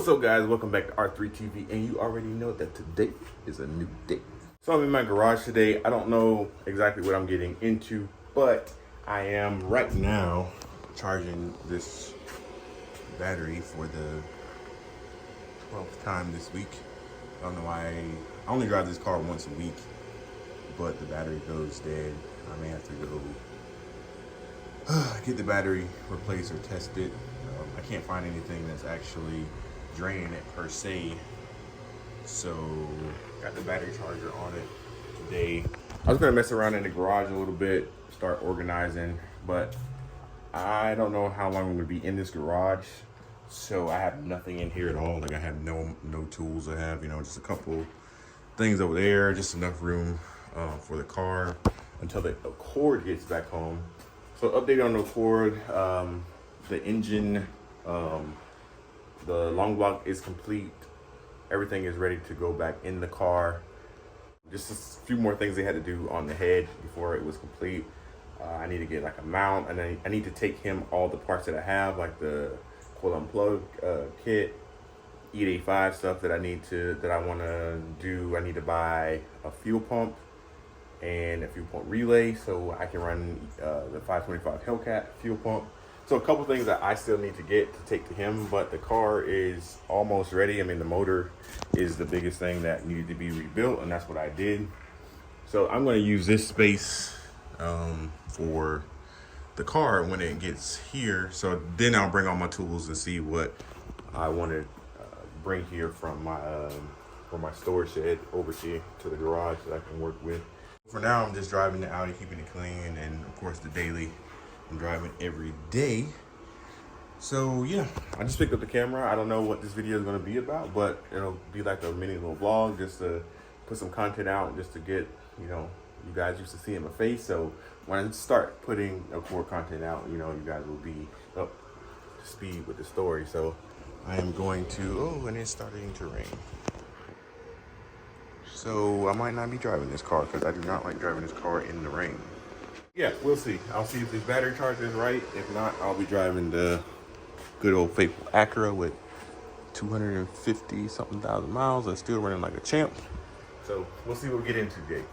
What's up, guys? Welcome back to R3 TV, and you already know that today is a new day. So I'm in my garage today. I don't know exactly what I'm getting into, but I am right now charging this battery for the 12th time this week. I don't know why. I only drive this car once a week, but the battery goes dead. I may have to go get the battery replaced or tested. I can't find anything that's actually draining it per se. So got the battery charger on it today. I was gonna mess around in the garage a little bit, start organizing, but I don't know how long I'm gonna be in this garage. So I have nothing in here at all. Like I have no tools. I have, just a couple things over there, just enough room for the car until the Accord gets back home. So update on the Accord, the engine, the long block is complete. Everything is ready to go back in the car. Just a few more things they had to do on the head before it was complete. I need to get like a mount, and I need to take him all the parts that I have, like the coil unplug kit, E85 stuff that I want to do. I need to buy a fuel pump and a fuel pump relay so I can run the 525 Hellcat fuel pump. So a couple things that I still need to get to take to him, but the car is almost ready. I mean, the motor is the biggest thing that needed to be rebuilt, and that's what I did. So I'm going to use this space for the car when it gets here. So then I'll bring all my tools and see what I want to bring here from my storage shed over here to the garage that I can work with. For now, I'm just driving the Audi, keeping it clean, and of course the daily. I'm driving every day. So yeah, I just picked up the camera. I don't know what this video is going to be about, but it'll be like a mini little vlog just to put some content out, just to get, you guys used to seeing my face. So when I start putting Accord content out, you guys will be up to speed with the story. So I am going to, and it's starting to rain. So I might not be driving this car because I do not like driving this car in the rain. Yeah, we'll see. I'll see if this battery charger is right. If not, I'll be driving the good old faithful Acura with 250 something thousand miles and still running like a champ. So we'll see what we get into, Jake.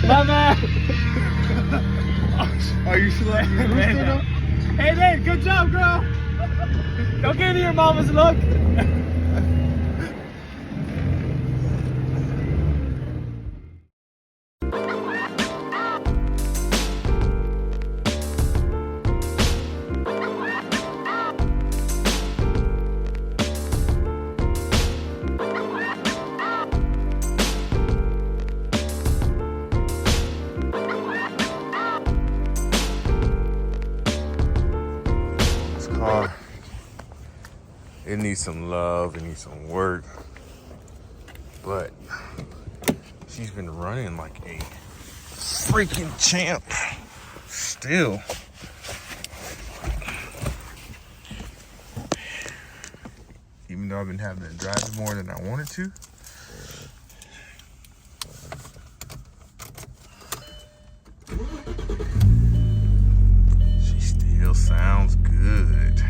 My man! Are you sweating, man? Hey, Nate, good job, girl! Don't give me your mama's look! It needs some love, it needs some work, but she's been running like a freaking champ still. though I've been having to drive it more than I wanted to. She still sounds good.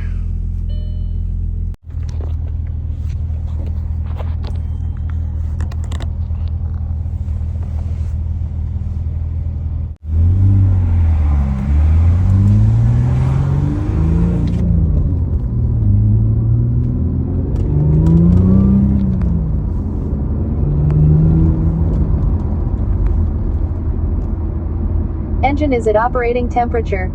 Engine is at operating temperature.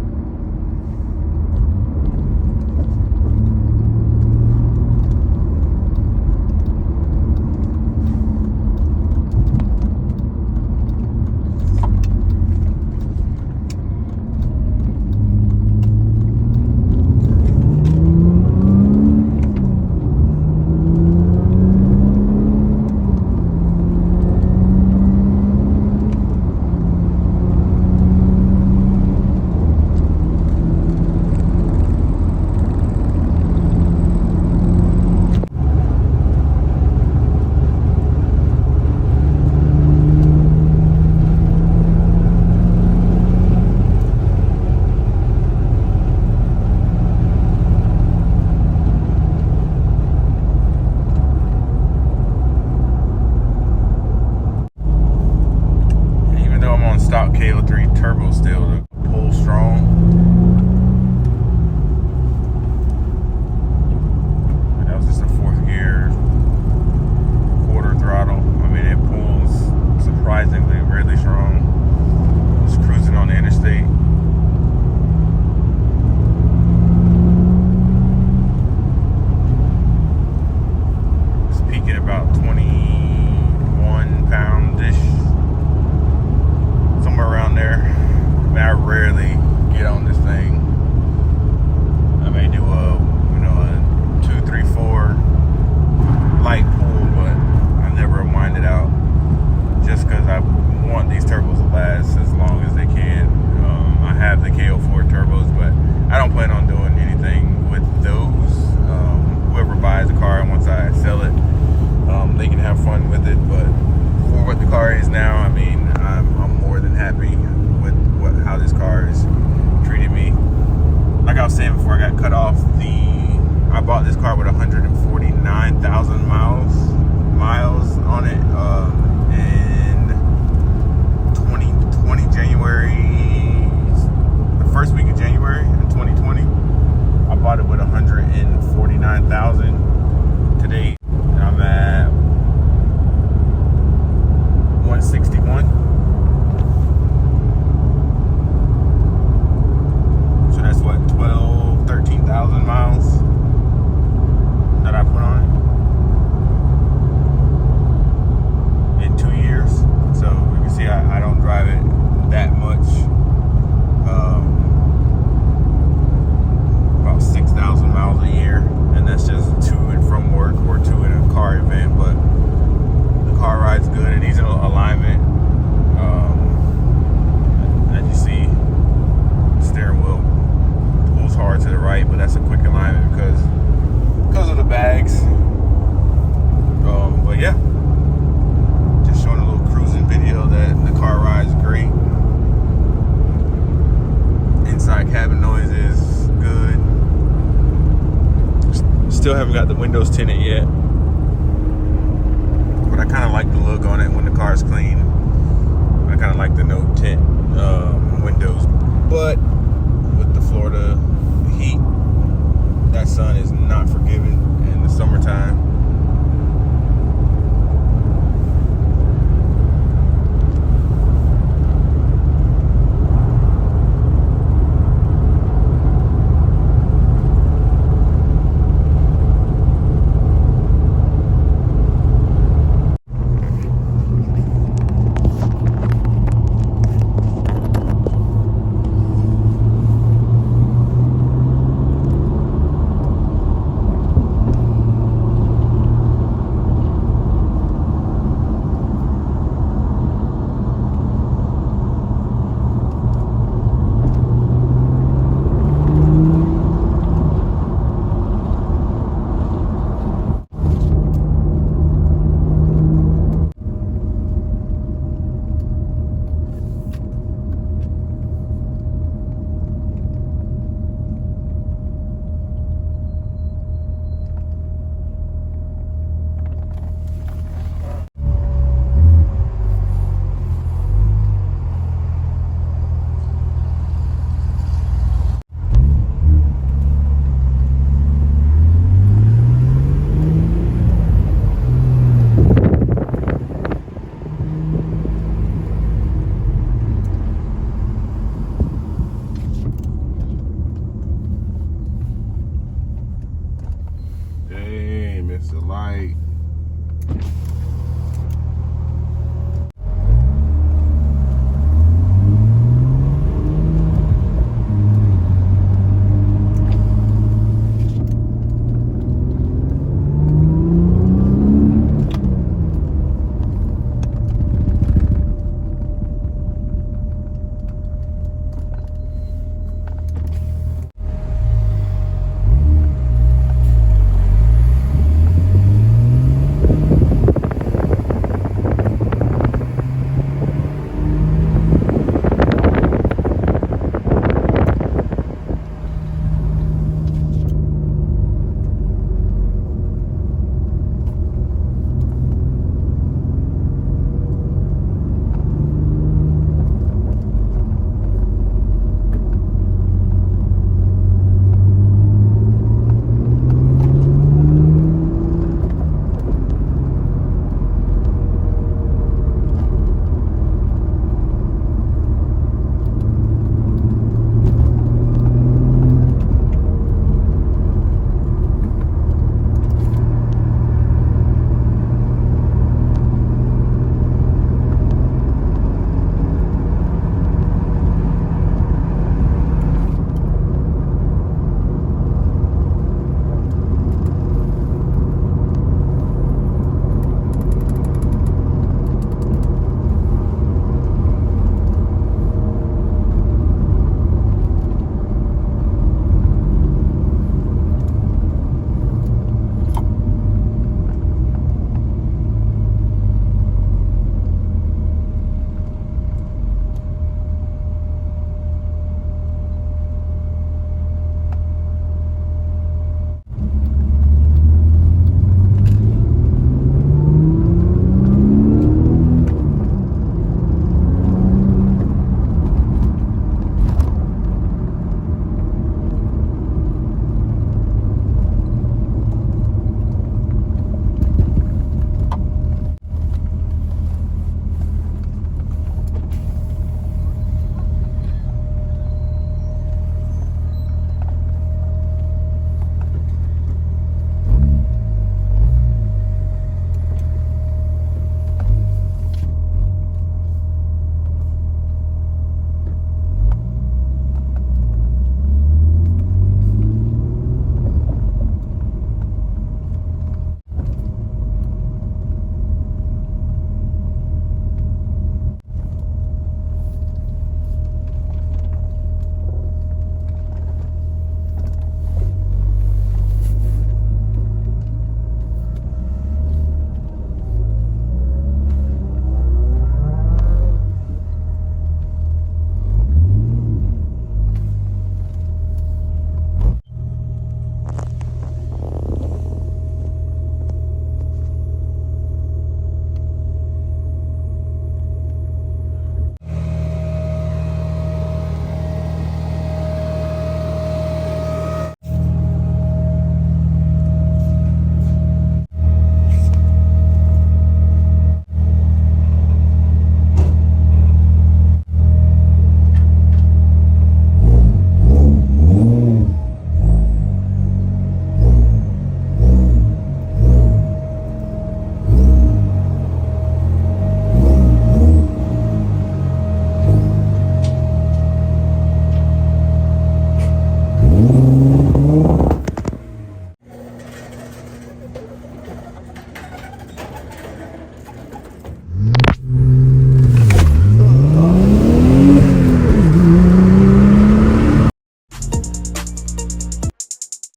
Stock KO3 turbo still to pull strong. That was just a 4th gear, quarter throttle. I mean, it pulls surprisingly really strong. Just cruising on the interstate. It's peaking about 21 pound-ish. Somewhere around there. I mean, I rarely get on this thing. I may do a 2, 3, 4 light pull, but I never wind it out just because I want these turbos to last as long as they can. I have the KO4 turbos, but I don't plan on doing anything with those. Whoever buys the car, once I sell it, they can have fun with it, but for what the car is now, I mean, I'm more than happy with how this car is treating me. Like I was saying before I got cut off, I bought this car with 149,000 miles on it in 2020 January, the first week of January in 2020. I bought it with 149,000 today, and I'm at 161. So that's what, 13,000 miles that I put on it in 2 years. So you can see I don't drive it that much. About 6,000 miles a year, and that's just to and from work or to in a car event. But car ride's good, and he's in alignment. As you see, steering wheel pulls hard to the right, but that's a quick alignment because of the bags. But yeah, just showing a little cruising video that the car ride's great. Inside cabin noise is good. Still haven't got the windows tinted yet. I kind of like the look on it when the car's clean. I kind of like the no tint windows, but with the Florida heat, that sun is not forgiving in the summertime.